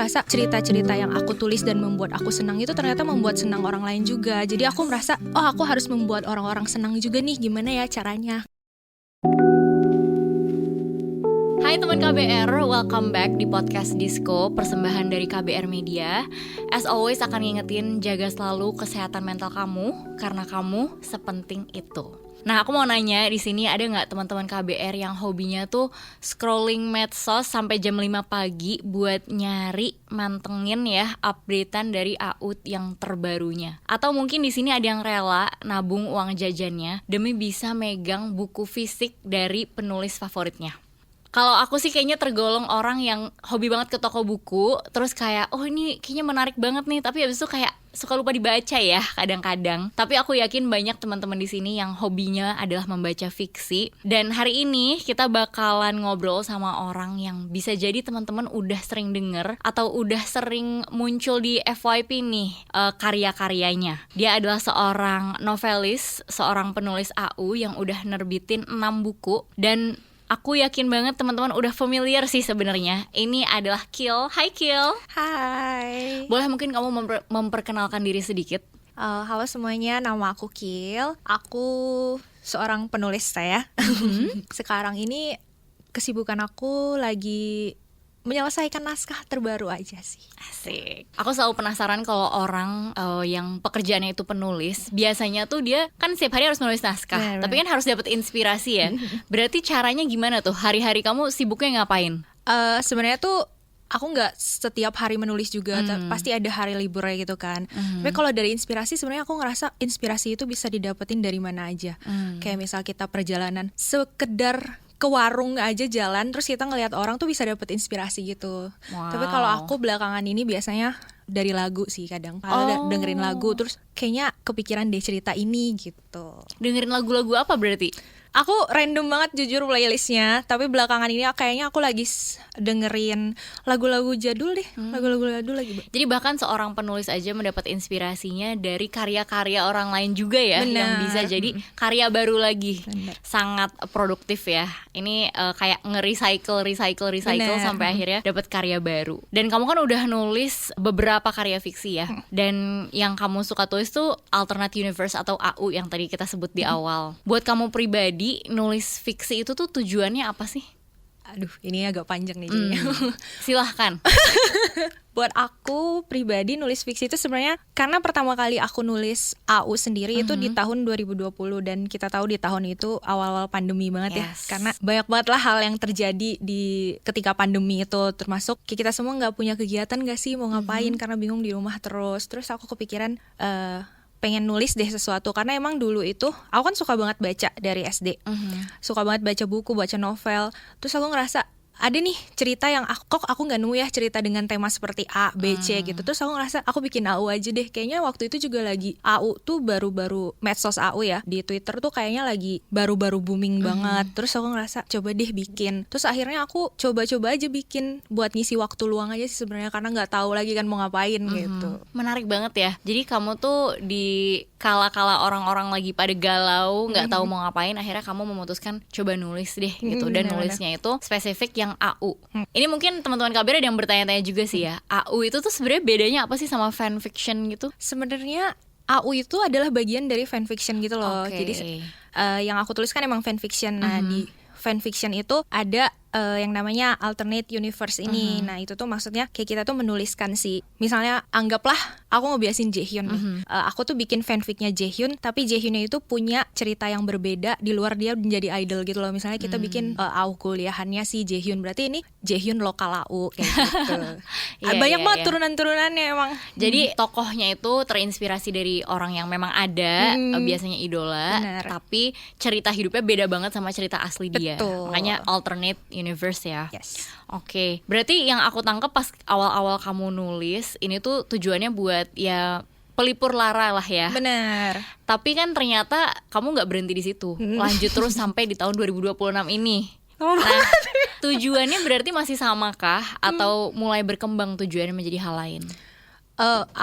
ngerasa cerita-cerita yang aku tulis dan membuat aku senang itu ternyata membuat senang orang lain juga. Jadi aku merasa, oh aku harus membuat orang-orang senang juga nih, gimana ya caranya. Hai teman KBR, welcome back di podcast Disco, persembahan dari KBR Media. As always akan ngingetin jaga selalu kesehatan mental kamu, karena kamu sepenting itu. Nah, aku mau nanya di sini ada nggak teman-teman KBR yang hobinya tuh scrolling medsos sampai jam 5 pagi buat nyari mantengin ya updatean dari AUD yang terbarunya. Atau mungkin di sini ada yang rela nabung uang jajannya demi bisa megang buku fisik dari penulis favoritnya. Kalau aku sih kayaknya tergolong orang yang hobi banget ke toko buku, terus kayak, oh ini kayaknya menarik banget nih, tapi habis itu kayak suka lupa dibaca ya kadang-kadang. Tapi aku yakin banyak teman-teman di sini yang hobinya adalah membaca fiksi. Dan hari ini kita bakalan ngobrol sama orang yang bisa jadi teman-teman udah sering denger atau udah sering muncul di FYP nih karya-karyanya. Dia adalah seorang novelis, seorang penulis AU yang udah nerbitin 6 buku dan aku yakin banget teman-teman udah familiar sih sebenarnya. Ini adalah Kil. Hai Kil. Hai. Boleh mungkin kamu memperkenalkan diri sedikit? Halo semuanya, nama aku Kil. Aku seorang penulis saya. Sekarang ini kesibukan aku lagi menyelesaikan naskah terbaru aja sih. Asik. Aku selalu penasaran kalau orang yang pekerjaannya itu penulis, biasanya tuh dia kan setiap hari harus nulis naskah, tapi kan harus dapat inspirasi ya. Berarti caranya gimana tuh? Hari-hari kamu sibuknya ngapain? Sebenarnya tuh aku nggak setiap hari menulis juga, pasti ada hari liburnya gitu kan. Tapi kalau dari inspirasi sebenarnya aku ngerasa inspirasi itu bisa didapetin dari mana aja. Kayak misal kita perjalanan sekedar ke warung aja jalan terus kita ngelihat orang tuh bisa dapet inspirasi gitu. Wow. Tapi kalau aku belakangan ini biasanya dari lagu sih kadang. Kalau dengerin lagu terus kayaknya kepikiran deh cerita ini gitu. Dengerin lagu-lagu apa berarti? Aku random banget jujur playlistnya, tapi belakangan ini kayaknya aku lagi dengerin lagu-lagu jadul deh, lagu-lagu jadul lagi. Jadi bahkan seorang penulis aja mendapat inspirasinya dari karya-karya orang lain juga ya. Bener. Yang bisa jadi karya baru lagi. Bener. Sangat produktif ya. Ini kayak nge-recycle sampai akhirnya dapat karya baru. Dan kamu kan udah nulis beberapa karya fiksi ya. Dan yang kamu suka tulis tuh alternate universe atau AU yang tadi kita sebut di awal. Buat kamu pribadi nulis fiksi itu tuh tujuannya apa sih? Aduh, ini agak panjang nih jadinya. Silahkan. Buat aku pribadi nulis fiksi itu sebenarnya karena pertama kali aku nulis AU sendiri itu di tahun 2020 dan kita tahu di tahun itu awal-awal pandemi banget ya. Karena banyak banget lah hal yang terjadi di ketika pandemi itu, termasuk kita semua nggak punya kegiatan nggak sih mau ngapain karena bingung di rumah terus. Terus aku kepikiran pengen nulis deh sesuatu karena emang dulu itu aku kan suka banget baca dari SD, suka banget baca buku, baca novel. Terus aku ngerasa ada nih cerita yang aku nggak nemu ya cerita dengan tema seperti A, B, C gitu. Terus aku ngerasa aku bikin AU aja deh. Kayaknya waktu itu juga lagi AU tuh baru-baru medsos AU ya. Di Twitter tuh kayaknya lagi baru-baru booming banget. Terus aku ngerasa coba deh bikin. Terus akhirnya aku coba-coba aja bikin buat ngisi waktu luang aja sih sebenarnya karena nggak tahu lagi kan mau ngapain gitu. Menarik banget ya. Jadi kamu tuh di kala-kala orang-orang lagi pada galau, nggak tahu mau ngapain, akhirnya kamu memutuskan coba nulis deh gitu. Dan nulisnya itu spesifik yang AU. Ini mungkin teman-teman KBR ada yang bertanya-tanya juga sih ya. AU itu tuh sebenarnya bedanya apa sih sama fanfiction gitu? Sebenarnya AU itu adalah bagian dari fanfiction gitu loh. Jadi yang aku tulis kan emang fanfiction. Nah di fanfiction itu ada yang namanya alternate universe ini. Nah itu tuh maksudnya kayak kita tuh menuliskan misalnya anggaplah aku ngebiasin Jaehyun nih. Aku tuh bikin fanficnya Jaehyun, tapi Jaehyunnya itu punya cerita yang berbeda di luar dia menjadi idol gitu loh. Misalnya kita bikin AU kuliahannya si Jaehyun, berarti ini Jaehyun lokal AU kayak gitu. Banyak banget turunan-turunannya emang. Jadi tokohnya itu terinspirasi dari orang yang memang ada, biasanya idola. Bener. Tapi cerita hidupnya beda banget sama cerita asli dia. Betul. Makanya alternate universe ya. Yes. Oke. Berarti yang aku tangkap pas awal-awal kamu nulis ini tuh tujuannya buat ya pelipur lara lah ya. Benar. Tapi kan ternyata kamu nggak berhenti di situ. Lanjut terus sampai di tahun 2026 ini. Nah, tujuannya berarti masih samakah atau mulai berkembang tujuannya menjadi hal lain?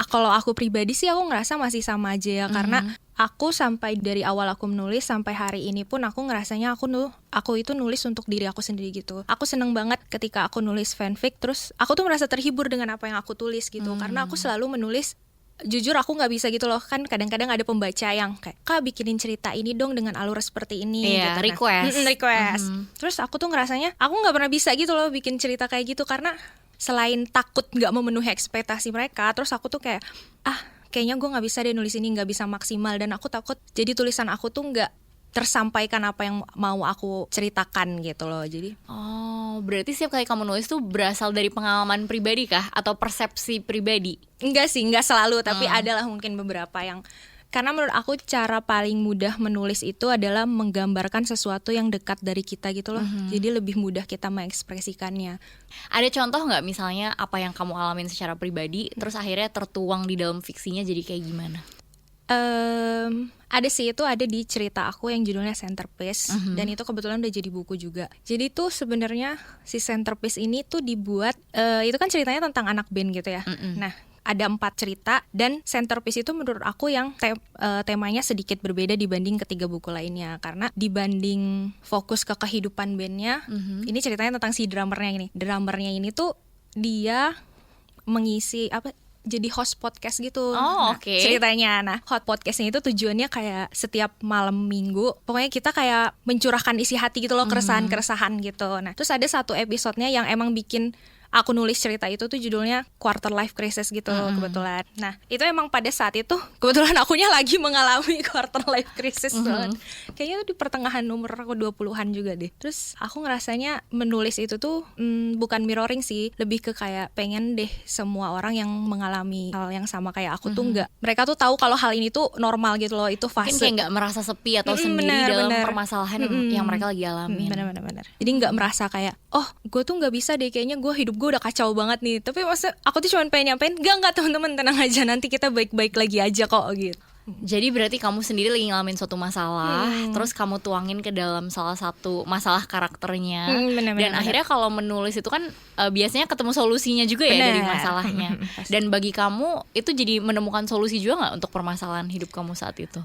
Kalau aku pribadi sih aku ngerasa masih sama aja ya, karena aku sampai dari awal aku menulis sampai hari ini pun aku ngerasanya aku itu nulis untuk diri aku sendiri gitu. Aku seneng banget ketika aku nulis fanfic, terus aku tuh merasa terhibur dengan apa yang aku tulis gitu. Karena aku selalu menulis, jujur aku nggak bisa gitu loh, kan kadang-kadang ada pembaca yang kayak, Kak bikinin cerita ini dong dengan alur seperti ini gitu. Request. Terus aku tuh ngerasanya aku nggak pernah bisa gitu loh bikin cerita kayak gitu, karena selain takut nggak memenuhi ekspektasi mereka, terus aku tuh kayak kayaknya gue nggak bisa deh nulis ini, nggak bisa maksimal, dan aku takut jadi tulisan aku tuh nggak tersampaikan apa yang mau aku ceritakan gitu loh. Jadi berarti setiap kali kamu nulis tuh berasal dari pengalaman pribadi kah atau persepsi pribadi? Enggak sih, enggak selalu, tapi adalah mungkin beberapa yang, karena menurut aku cara paling mudah menulis itu adalah menggambarkan sesuatu yang dekat dari kita gitu loh. Jadi lebih mudah kita mengekspresikannya. Ada contoh nggak misalnya apa yang kamu alamin secara pribadi terus akhirnya tertuang di dalam fiksinya jadi kayak gimana? Ada sih, itu ada di cerita aku yang judulnya Centerpiece, dan itu kebetulan udah jadi buku juga. Jadi tuh sebenarnya si Centerpiece ini tuh dibuat, itu kan ceritanya tentang anak band gitu ya. Nah, ada 4 cerita, dan Centerpiece itu menurut aku yang temanya sedikit berbeda dibanding ketiga buku lainnya. Karena dibanding fokus ke kehidupan bandnya, ini ceritanya tentang si drummernya ini. Drummernya ini tuh dia mengisi jadi host podcast gitu. Ceritanya. Nah, hot podcastnya itu tujuannya kayak setiap malam minggu, pokoknya kita kayak mencurahkan isi hati gitu loh, keresahan-keresahan gitu. Nah, terus ada satu episodenya yang emang bikin aku nulis cerita itu tuh judulnya Quarter Life Crisis gitu kebetulan. Nah, itu emang pada saat itu kebetulan akunya lagi mengalami quarter life crisis kayaknya tuh di pertengahan umur aku 20-an juga deh. Terus aku ngerasanya menulis itu tuh bukan mirroring sih, lebih ke kayak pengen deh semua orang yang mengalami hal yang sama kayak aku tuh mereka tuh tahu kalau hal ini tuh normal gitu loh, itu fase. Mungkin kayak gak merasa sepi atau sendiri dalam permasalahan yang mereka lagi alami. Bener. Jadi gak merasa kayak, gue tuh gak bisa deh, kayaknya gue hidup gue udah kacau banget nih. Tapi maksudnya aku tuh cuma pengen nyampein, enggak teman-teman, tenang aja, nanti kita baik-baik lagi aja kok gitu. Jadi berarti kamu sendiri lagi ngalamin suatu masalah, terus kamu tuangin ke dalam salah satu masalah karakternya, dan akhirnya kalau menulis itu kan biasanya ketemu solusinya juga ya dari masalahnya. Dan bagi kamu itu jadi menemukan solusi juga nggak untuk permasalahan hidup kamu saat itu?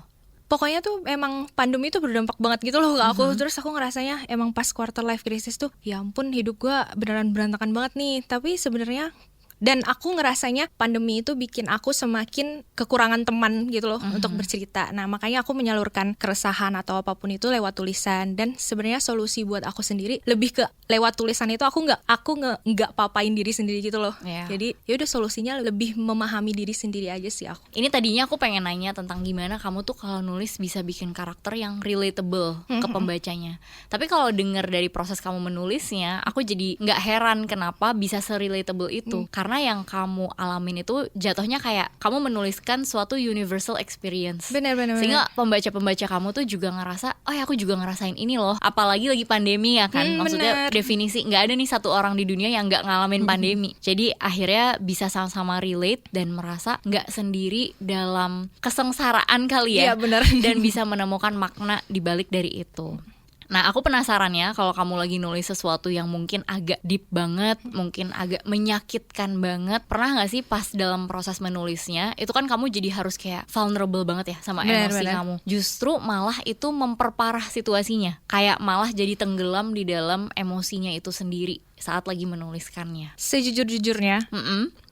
Pokoknya tuh emang pandemi tuh berdampak banget gitu loh ke aku. Terus aku ngerasanya emang pas quarter life crisis tuh, ya ampun hidup gue beneran berantakan banget nih. Tapi sebenarnya, dan aku ngerasanya pandemi itu bikin aku semakin kekurangan teman gitu loh untuk bercerita. Nah, makanya aku menyalurkan keresahan atau apapun itu lewat tulisan. Dan sebenarnya solusi buat aku sendiri lebih ke lewat tulisan itu aku nggak papain diri sendiri gitu loh. Jadi ya udah, solusinya lebih memahami diri sendiri aja sih aku. Ini tadinya aku pengen nanya tentang gimana kamu tuh kalau nulis bisa bikin karakter yang relatable ke pembacanya. Tapi kalau dengar dari proses kamu menulisnya, aku jadi nggak heran kenapa bisa se-relatable itu. Karena yang kamu alamin itu jatuhnya kayak kamu menuliskan suatu universal experience. Benar. Sehingga pembaca-pembaca kamu tuh juga ngerasa, aku juga ngerasain ini loh. Apalagi lagi pandemi ya kan. Maksudnya definisi nggak ada nih satu orang di dunia yang nggak ngalamin pandemi. Jadi akhirnya bisa sama-sama relate dan merasa nggak sendiri dalam kesengsaraan kali ya. Iya, benar. Dan bisa menemukan makna di balik dari itu. Nah, aku penasaran ya, kalau kamu lagi nulis sesuatu yang mungkin agak deep banget, mungkin agak menyakitkan banget, pernah gak sih pas dalam proses menulisnya, itu kan kamu jadi harus kayak vulnerable banget ya sama emosi kamu. Justru malah itu memperparah situasinya, kayak malah jadi tenggelam di dalam emosinya itu sendiri saat lagi menuliskannya. Sejujur-jujurnya,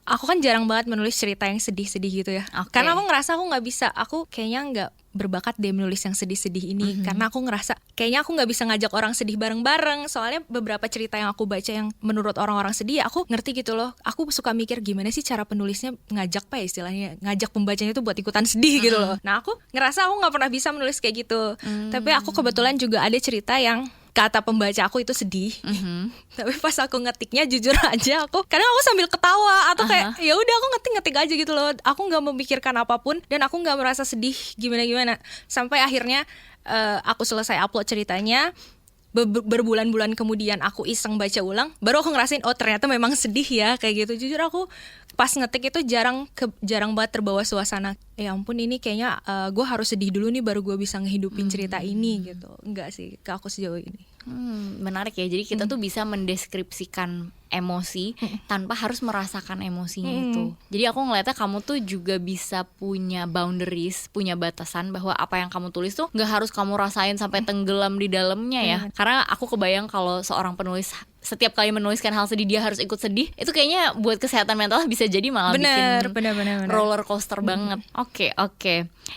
aku kan jarang banget menulis cerita yang sedih-sedih gitu ya. Karena aku ngerasa aku gak bisa, aku kayaknya gak berbakat deh menulis yang sedih-sedih ini. Karena aku ngerasa kayaknya aku gak bisa ngajak orang sedih bareng-bareng. Soalnya beberapa cerita yang aku baca yang menurut orang-orang sedih, aku ngerti gitu loh. Aku suka mikir gimana sih cara penulisnya ngajak istilahnya, ngajak pembacanya tuh buat ikutan sedih gitu loh. Nah, aku ngerasa aku gak pernah bisa menulis kayak gitu. Tapi aku kebetulan juga ada cerita yang kata pembaca aku itu sedih. Tapi pas aku ngetiknya, jujur aja aku kadang aku sambil ketawa atau kayak ya udah aku ngetik aja gitu loh. Aku nggak memikirkan apapun dan aku nggak merasa sedih gimana. Sampai akhirnya aku selesai upload ceritanya. Berbulan-bulan kemudian aku iseng baca ulang, baru aku ngerasain ternyata memang sedih ya kayak gitu. Jujur aku pas ngetik itu jarang banget terbawa suasana. Ya ampun, ini kayaknya gue harus sedih dulu nih baru gue bisa ngehidupin cerita ini gitu. Enggak sih, ke aku sejauh ini. Menarik ya. Jadi kita tuh bisa mendeskripsikan emosi tanpa harus merasakan emosinya itu. Jadi aku ngeliatnya kamu tuh juga bisa punya boundaries, punya batasan bahwa apa yang kamu tulis tuh nggak harus kamu rasain sampai tenggelam di dalamnya ya. Karena aku kebayang kalau seorang penulis setiap kali menuliskan hal sedih dia harus ikut sedih, itu kayaknya buat kesehatan mental bisa jadi malah bikin bener. roller coaster banget. Oke.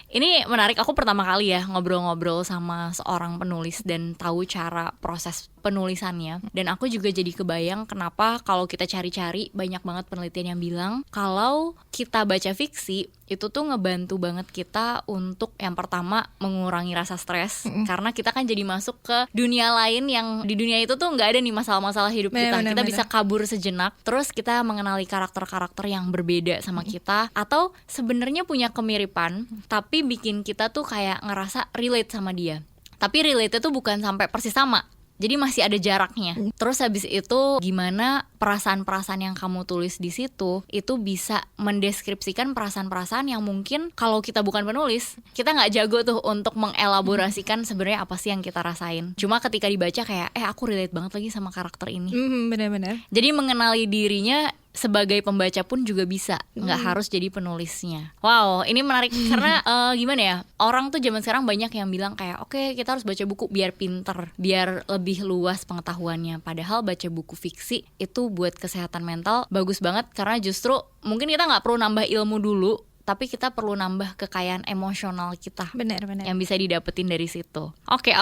Ini menarik, aku pertama kali ya ngobrol-ngobrol sama seorang penulis dan tahu cara proses penulisannya. Dan aku juga jadi kebayang kenapa kalau kita cari-cari banyak banget penelitian yang bilang kalau kita baca fiksi itu tuh ngebantu banget kita untuk yang pertama mengurangi rasa stres, karena kita kan jadi masuk ke dunia lain yang di dunia itu tuh nggak ada nih masalah-masalah hidup kita. Kita bisa kabur sejenak, terus kita mengenali karakter-karakter yang berbeda sama kita, atau sebenarnya punya kemiripan tapi bikin kita tuh kayak ngerasa relate sama dia. Tapi relate itu bukan sampai persis sama, jadi masih ada jaraknya. Terus habis itu gimana perasaan-perasaan yang kamu tulis di situ itu bisa mendeskripsikan perasaan-perasaan yang mungkin kalau kita bukan penulis, kita nggak jago tuh untuk mengelaborasikan sebenarnya apa sih yang kita rasain. Cuma ketika dibaca kayak aku relate banget lagi sama karakter ini. Benar-benar. Jadi mengenali dirinya sebagai pembaca pun juga bisa, nggak harus jadi penulisnya. Wow, ini menarik karena gimana ya, orang tuh zaman sekarang banyak yang bilang kayak oke, kita harus baca buku biar pinter, biar lebih luas pengetahuannya. Padahal baca buku fiksi itu buat kesehatan mental bagus banget, karena justru mungkin kita nggak perlu nambah ilmu dulu, tapi kita perlu nambah kekayaan emosional kita. Benar. Yang bisa didapetin dari situ. Oke,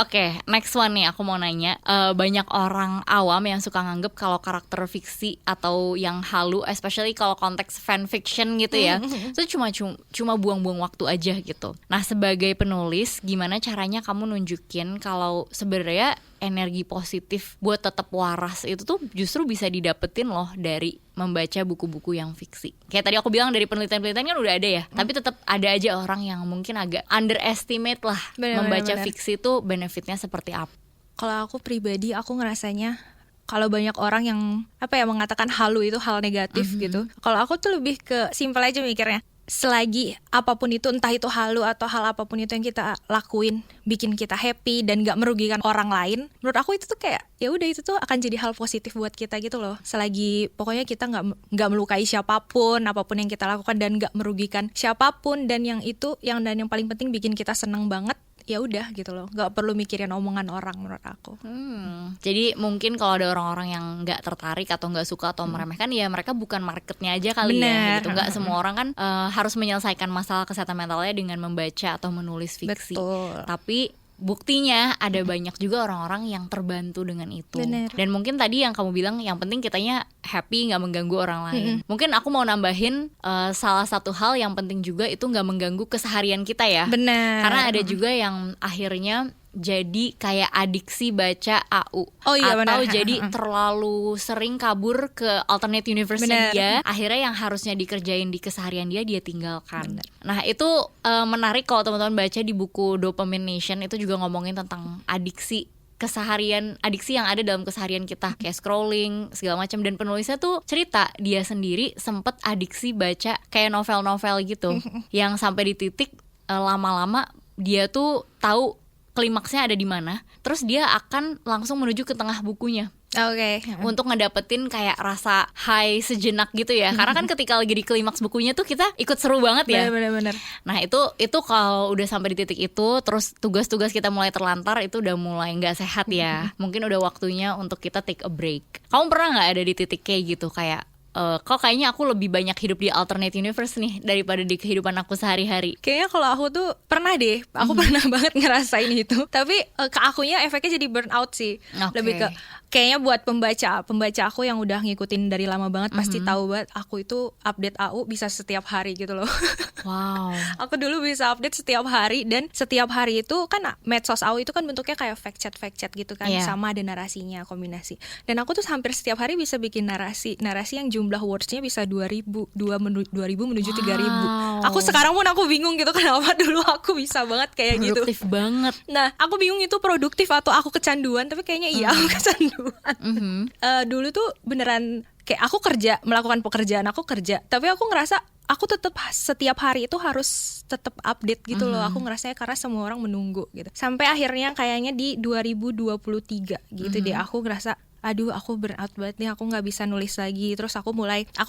next one nih, aku mau nanya. Banyak orang awam yang suka nganggep kalau karakter fiksi atau yang halu, especially kalau konteks fanfiction gitu ya, itu cuma buang-buang waktu aja gitu. Nah, sebagai penulis, gimana caranya kamu nunjukin kalau sebenarnya energi positif buat tetap waras itu tuh justru bisa didapetin loh dari membaca buku-buku yang fiksi. Kayak tadi aku bilang dari penelitian-penelitian kan udah ada ya, tapi tetap ada aja orang yang mungkin agak underestimate lah membaca fiksi tuh benefitnya seperti apa. Kalau aku pribadi, aku ngerasanya kalau banyak orang yang mengatakan halu itu hal negatif gitu. Kalau aku tuh lebih ke simple aja mikirnya. Selagi apapun itu, entah itu halu atau hal apapun itu yang kita lakuin bikin kita happy dan gak merugikan orang lain, menurut aku itu tuh kayak ya udah, itu tuh akan jadi hal positif buat kita gitu loh. Selagi pokoknya kita nggak melukai siapapun, apapun yang kita lakukan dan nggak merugikan siapapun, dan yang paling penting bikin kita seneng banget, ya udah gitu loh, nggak perlu mikirin omongan orang menurut aku. Jadi mungkin kalau ada orang-orang yang nggak tertarik atau nggak suka atau meremehkan, ya mereka bukan marketnya aja kali. Ya gitu. Nggak semua orang kan harus menyelesaikan masalah kesehatan mentalnya dengan membaca atau menulis fiksi. Betul. Tapi buktinya ada banyak juga orang-orang yang terbantu dengan itu. Bener. Dan mungkin tadi yang kamu bilang, yang penting kitanya happy, gak mengganggu orang lain. Mungkin aku mau nambahin salah satu hal yang penting juga itu gak mengganggu keseharian kita ya. Benar. Karena ada juga yang akhirnya jadi kayak adiksi baca AU, atau bener. Jadi terlalu sering kabur ke alternate universe-nya dia, akhirnya yang harusnya dikerjain di keseharian dia tinggalkan. Nah itu menarik kalau teman-teman baca di buku Dopamine Nation, itu juga ngomongin tentang adiksi keseharian, adiksi yang ada dalam keseharian kita, kayak scrolling segala macam. Dan penulisnya tuh cerita dia sendiri sempet adiksi baca kayak novel-novel gitu yang sampai di titik lama-lama dia tuh tahu klimaksnya ada di mana, terus dia akan langsung menuju ke tengah bukunya. Untuk ngedapetin kayak rasa high sejenak gitu ya. Karena kan ketika lagi di klimaks bukunya tuh kita ikut seru banget ya. Bener. Nah itu kalau udah sampai di titik itu, terus tugas-tugas kita mulai terlantar, itu udah mulai nggak sehat ya. Mungkin udah waktunya untuk kita take a break. Kamu pernah nggak ada di titik kayak gitu, kayak kok kayaknya aku lebih banyak hidup di alternate universe nih daripada di kehidupan aku sehari-hari? Kayaknya kalau aku tuh pernah deh, aku pernah banget ngerasain itu. Tapi ke akunya efeknya jadi burnout sih. Lebih ke kayaknya buat pembaca aku yang udah ngikutin dari lama banget pasti tahu banget aku itu update AU bisa setiap hari gitu loh. Wow. Aku dulu bisa update setiap hari, dan setiap hari itu kan medsos AU itu kan bentuknya kayak fact chat gitu kan, sama ada narasinya, kombinasi. Dan aku tuh hampir setiap hari bisa bikin narasi yang jumlah words-nya bisa 2000 menuju 3000. Aku sekarang pun aku bingung gitu kenapa dulu aku bisa banget kayak gitu. Produktif banget. Nah, aku bingung itu produktif atau aku kecanduan, tapi kayaknya iya aku kecanduan. Dulu tuh beneran kayak aku melakukan pekerjaan aku kerja, tapi aku ngerasa aku tetap setiap hari itu harus tetap update gitu loh. Aku ngerasanya karena semua orang menunggu gitu. Sampai akhirnya kayaknya di 2023 gitu deh aku ngerasa aduh aku burnout banget nih, aku nggak bisa nulis lagi. Terus aku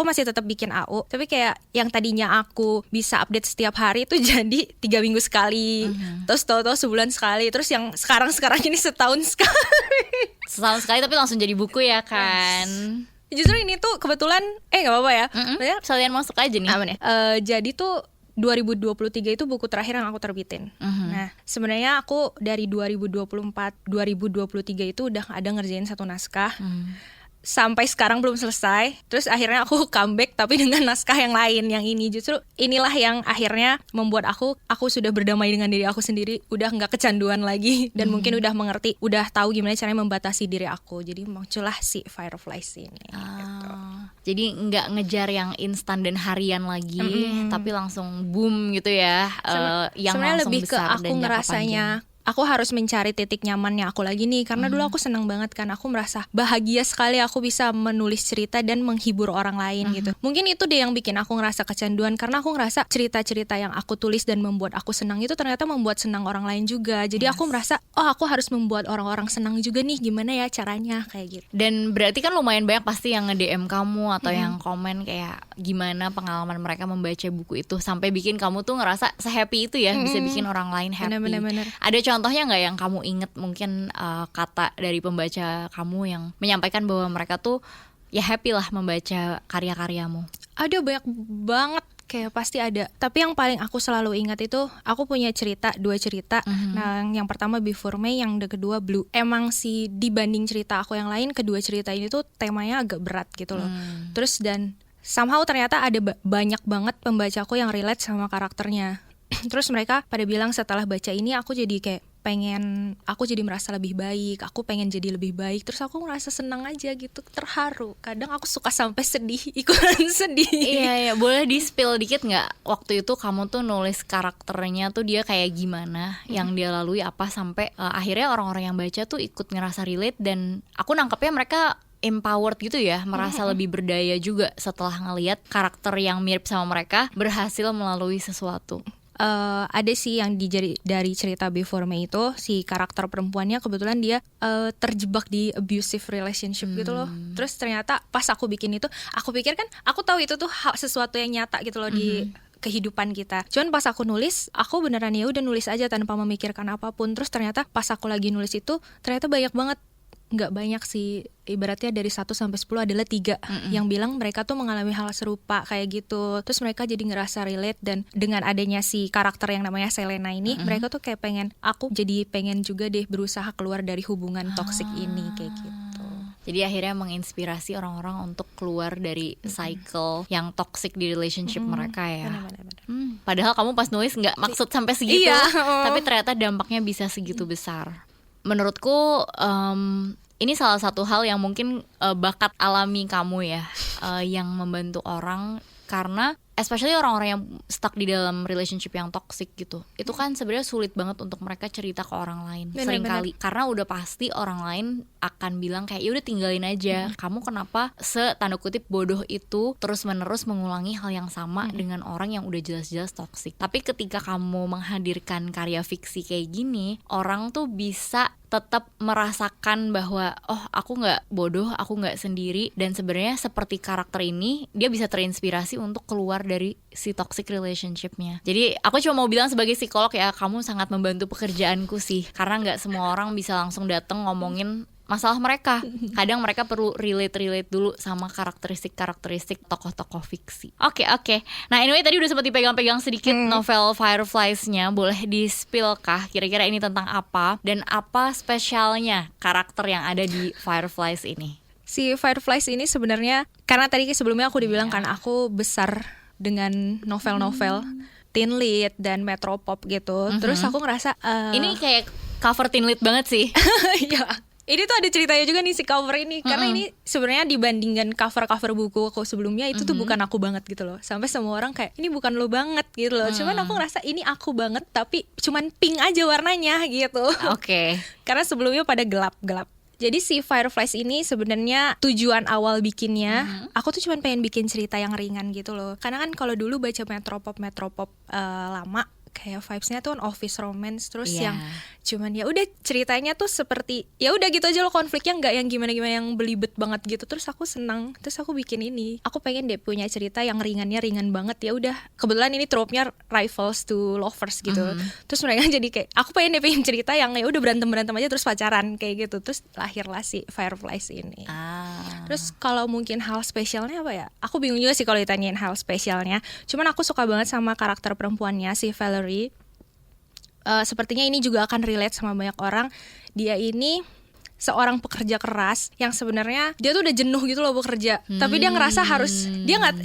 masih tetap bikin AU, tapi kayak yang tadinya aku bisa update setiap hari itu jadi 3 minggu sekali, terus tahu-tahu sebulan sekali, terus yang sekarang ini setahun sekali tapi langsung jadi buku ya kan. Justru ini tuh kebetulan nggak apa-apa ya, Sekalian masuk aja nih. Aman ya. Jadi tuh 2023 itu buku terakhir yang aku terbitin. Nah, sebenarnya aku dari 2023 itu udah ada ngerjain 1 naskah. Sampai sekarang belum selesai. Terus akhirnya aku comeback tapi dengan naskah yang lain. Yang ini justru inilah yang akhirnya membuat aku sudah berdamai dengan diri aku sendiri, udah nggak kecanduan lagi, dan mungkin udah mengerti, udah tahu gimana caranya membatasi diri aku. Jadi muncullah si Fireflies ini gitu. Jadi nggak ngejar yang instan dan harian lagi, tapi langsung boom gitu ya. Yang sebenarnya langsung lebih ke besar aku dan jangka ngerasanya panjang. aku harus mencari titik nyamannya aku lagi nih, karena dulu aku senang banget kan, aku merasa bahagia sekali aku bisa menulis cerita dan menghibur orang lain gitu. Mungkin itu deh yang bikin aku ngerasa kecanduan, karena aku ngerasa cerita-cerita yang aku tulis dan membuat aku senang itu ternyata membuat senang orang lain juga. Jadi aku merasa aku harus membuat orang-orang senang juga nih, gimana ya caranya kayak gitu. Dan berarti kan lumayan banyak pasti yang nge-DM kamu atau yang komen kayak gimana pengalaman mereka membaca buku itu sampai bikin kamu tuh ngerasa se-happy itu ya, bisa bikin orang lain happy. Bener. Ada contohnya nggak yang kamu inget mungkin kata dari pembaca kamu yang menyampaikan bahwa mereka tuh ya happy lah membaca karya-karyamu? Ada banyak banget, kayak pasti ada. Tapi yang paling aku selalu ingat itu aku punya 2 cerita. Nah, yang pertama Before May, yang kedua Blue. Emang sih dibanding cerita aku yang lain, kedua cerita ini tuh temanya agak berat gitu loh. Terus dan somehow ternyata ada banyak banget pembacaku yang relate sama karakternya. Terus mereka pada bilang setelah baca ini aku jadi kayak aku jadi merasa lebih baik, aku pengen jadi lebih baik. Terus aku ngerasa senang aja gitu, terharu. Kadang aku suka sampai sedih, ikutan sedih. Iya, boleh di-spill dikit nggak? Waktu itu kamu tuh nulis karakternya tuh dia kayak gimana, yang dia lalui apa, sampai akhirnya orang-orang yang baca tuh ikut ngerasa relate. Dan aku nangkepnya mereka empowered gitu ya, merasa lebih berdaya juga setelah ngelihat karakter yang mirip sama mereka berhasil melalui sesuatu. Ada sih yang dari cerita Before May itu, si karakter perempuannya kebetulan dia terjebak di abusive relationship gitu loh. Terus ternyata pas aku bikin itu, aku pikir kan aku tahu itu tuh sesuatu yang nyata gitu loh di kehidupan kita. Cuman pas aku nulis, aku beneran ya udah nulis aja tanpa memikirkan apapun. Terus ternyata pas aku lagi nulis itu, ternyata banyak banget, nggak banyak sih, ibaratnya dari 1 sampai 10 adalah 3 yang bilang mereka tuh mengalami hal serupa kayak gitu. Terus mereka jadi ngerasa relate, dan dengan adanya si karakter yang namanya Selena ini, mereka tuh kayak aku jadi pengen juga deh berusaha keluar dari hubungan toksik ini kayak gitu. Jadi akhirnya menginspirasi orang-orang untuk keluar dari cycle yang toxic di relationship mereka ya. Benar. Padahal kamu pas nulis nggak maksud sampai segitu, tapi ternyata dampaknya bisa segitu besar. Menurutku ini salah satu hal yang mungkin bakat alami kamu ya, yang membantu orang. Karena especially orang-orang yang stuck di dalam relationship yang toxic gitu, itu kan sebenarnya sulit banget untuk mereka cerita ke orang lain seringkali, karena udah pasti orang lain akan bilang kayak ya udah tinggalin aja, kamu kenapa tanda kutip bodoh itu terus menerus mengulangi hal yang sama dengan orang yang udah jelas-jelas toxic. Tapi ketika kamu menghadirkan karya fiksi kayak gini, orang tuh bisa tetap merasakan bahwa aku nggak bodoh, aku nggak sendiri, dan sebenarnya seperti karakter ini dia bisa terinspirasi untuk keluar dari si toxic relationshipnya. Jadi aku cuma mau bilang sebagai psikolog ya, kamu sangat membantu pekerjaanku sih, karena nggak semua orang bisa langsung datang ngomongin masalah mereka. Kadang mereka perlu relate dulu sama karakteristik tokoh-tokoh fiksi. Oke. Nah anyway, tadi udah sempat dipegang-pegang sedikit novel Fireflies-nya. Boleh di-spill kah kira-kira ini tentang apa, dan apa spesialnya karakter yang ada di Fireflies ini? Si Fireflies ini sebenarnya, karena tadi sebelumnya aku dibilang kan aku besar dengan novel-novel teen lit dan metropop gitu. Terus aku ngerasa ini kayak cover teen lit banget sih. Iya. Ini tuh ada ceritanya juga nih si cover ini, karena ini sebenarnya dibandingkan cover-cover buku aku sebelumnya itu tuh bukan aku banget gitu loh. Sampai semua orang kayak ini bukan lo banget gitu loh. Cuman aku ngerasa ini aku banget, tapi cuman pink aja warnanya gitu. Oke. Karena sebelumnya pada gelap-gelap. Jadi si Fireflies ini sebenarnya tujuan awal bikinnya, aku tuh cuman pengen bikin cerita yang ringan gitu loh. Karena kan kalau dulu baca metropop lama, kayak vibes-nya tuh office romance, terus Iya. yang cuman ya udah ceritanya tuh seperti ya udah gitu aja loh, konfliknya nggak yang gimana-gimana yang belibet banget gitu. Terus aku senang, terus aku bikin ini. Aku pengen deh punya cerita yang ringannya ringan banget, ya udah. Kebetulan ini trope-nya rivals to lovers gitu. Terus mereka jadi kayak aku pengen cerita yang ya udah berantem aja terus pacaran kayak gitu. Terus lahirlah si Fireflies ini. Terus kalau mungkin hal spesialnya apa ya? Aku bingung juga sih kalau ditanyain hal spesialnya. Cuman aku suka banget sama karakter perempuannya si Valerie. Sepertinya ini juga akan relate sama banyak orang. Dia ini seorang pekerja keras yang sebenarnya dia tuh udah jenuh gitu loh bekerja, tapi dia ngerasa harus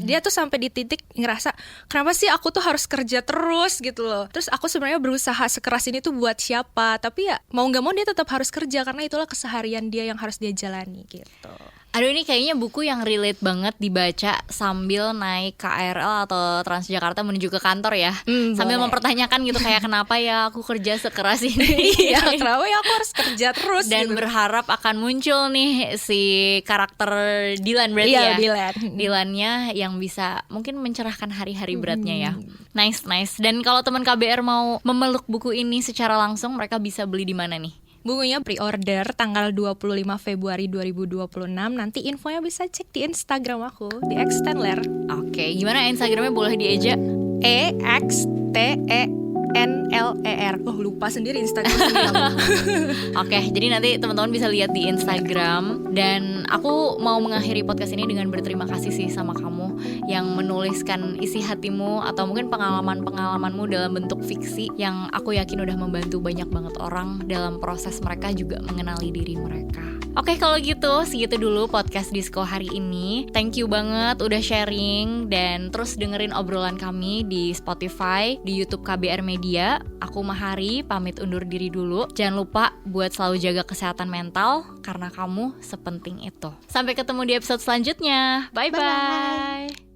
dia tuh sampai di titik ngerasa kenapa sih aku tuh harus kerja terus gitu loh. Terus aku sebenarnya berusaha sekeras ini tuh buat siapa, tapi ya mau nggak mau dia tetap harus kerja karena itulah keseharian dia yang harus dia jalani gitu. Aduh, ini kayaknya buku yang relate banget dibaca sambil naik KRL atau Transjakarta menuju ke kantor ya. Sambil boleh. mempertanyakan gitu kayak kenapa ya aku kerja sekeras ini. Iya, kenapa ya aku harus kerja terus Dan gitu. berharap akan muncul nih si karakter Dylan berarti Iya, ya. Dylan. Dylannya yang bisa mungkin mencerahkan hari-hari beratnya ya. Nice. Dan kalau teman KBR mau memeluk buku ini secara langsung, mereka bisa beli di mana nih? Bukunya pre-order tanggal 25 Februari 2026. Nanti infonya bisa cek di Instagram aku, di Extendler. Oke, gimana Instagramnya boleh dieja? EXTENLER. Oh, lupa sendiri Instagram sendiri. Oke, jadi nanti teman-teman bisa lihat di Instagram. Dan aku mau mengakhiri podcast ini dengan berterima kasih sih sama kamu yang menuliskan isi hatimu atau mungkin pengalaman-pengalamanmu dalam bentuk fiksi yang aku yakin udah membantu banyak banget orang dalam proses mereka juga mengenali diri mereka. Oke, kalau gitu segitu dulu podcast Disko hari ini. Thank you banget udah sharing dan terus dengerin obrolan kami di Spotify, di YouTube KBR Media. Aku Mahari pamit undur diri dulu. Jangan lupa buat selalu jaga kesehatan mental karena kamu sepenting itu. Sampai ketemu di episode selanjutnya. Bye-bye.